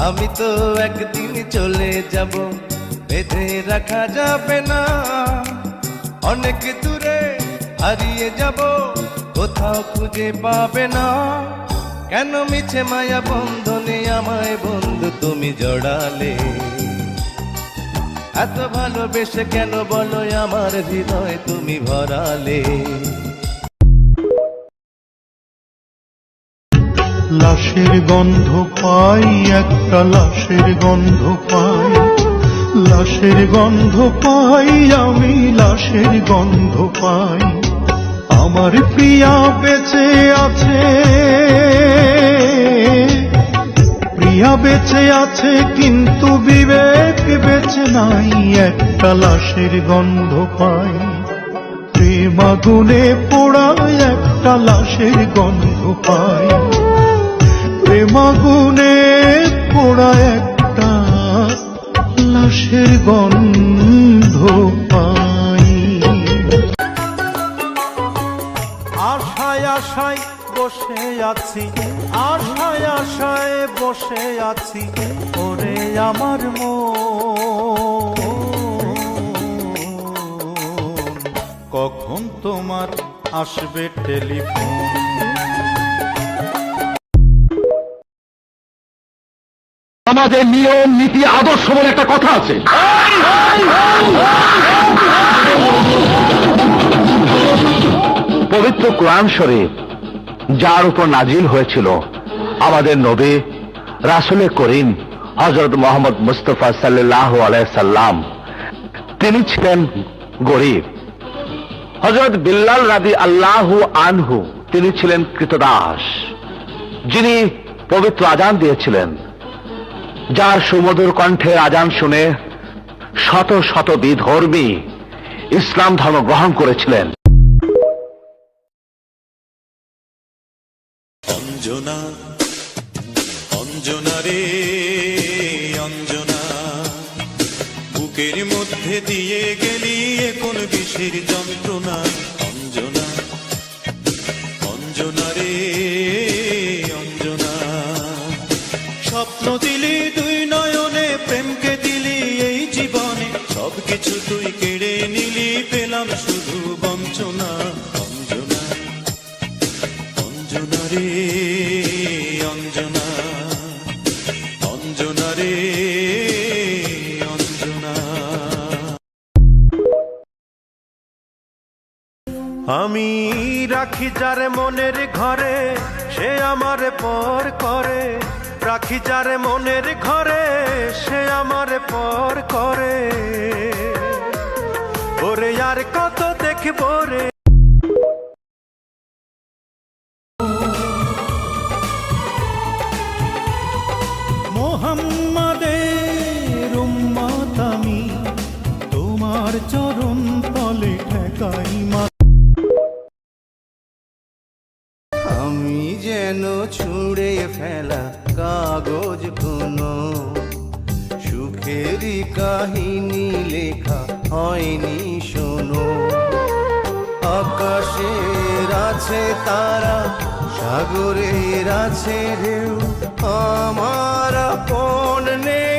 আমি তো একদিন চলে যাব, বেঁধে রাখা যাবে না। অনেক দূরে হারিয়ে যাব, কোথাও খুঁজে পাবে না। কেন মিছে মায়া বন্ধনে আমায় বন্ধু তুমি জড়ালে? এত ভালোবেসে কেন বলো আমার হৃদয় তুমি ভরালে? লাশের গন্ধ পাই, একটা লাশের গন্ধ পাই, লাশের গন্ধ পাই, আমি লাশের গন্ধ পাই। আমার প্রিয়া বেঁচে আছে, প্রিয়া বেঁচে আছে, কিন্তু বিবেক বেঁচে নাই। একটা লাশের গন্ধ পাই, প্রেম আগুনে পোড়া একটা লাশের গন্ধ পাই, প্রেম আগুনে পোড়া একটা লাশের গন্ধ পাই। আশায় আশায় বসে আছি, আশায় আশায় বসে আছি, ওরে আমার মন, কখন তোমার আসবে টেলিফোন। আমাদের নিয়ম নীতি আদর্শ বলে একটা কথা আছে। পবিত্র কোরআন শরীফ যার উপর নাজিল হয়েছিল আমাদের নবী রাসূল করিম হযরত মুহাম্মদ মুস্তাফা সাল্লাল্লাহু আলাইহি সাল্লাম, তিনি ছিলেন গরীব। হযরত বিল্লাল রাদিয়াল্লাহু আনহু তিনি ছিলেন কৃতদাস, যিনি পবিত্র আযান দিয়েছিলেন, যার সুমধুর কণ্ঠের আযান শুনে শত শত বিধর্মী ইসলাম ধর্ম গ্রহণ করেছিলেন। অঞ্জনা অঞ্জনা রে অঞ্জনা, বুকের মধ্যে দিয়ে গেলি কোন বিষের যন্ত্রণা। অঞ্জনা অঞ্জনা রে অঞ্জনা, স্বপ্ন দিলি দুই নয়নে, প্রেমকে দিলি এই জীবনে, সবকিছু তুই কেড়ে নিলি, পেলাম শুধু বঞ্চনা। অঞ্জনা অঞ্জনা রে অঞ্জনা, অঞ্জনা রে অঞ্জনা। আমি রাখি যার মনের ঘরে, সে আমার পর করে, রাখি যার মনের ঘরে, সে আমার পর করে। ওরে আর কত দেখবো রে, মোহাম্মদের উম্মত আমি, তোমার চরণ তলে ঠেকাই মা। আমি যেন ছুঁড়ে ফেলা কাগজ, কোনো সুখেরই কাহিনী লেখা হয়নি শোনো। আকাশের আছে তারা, সাগরের আছে ঢেউ, আমার আপন নেই।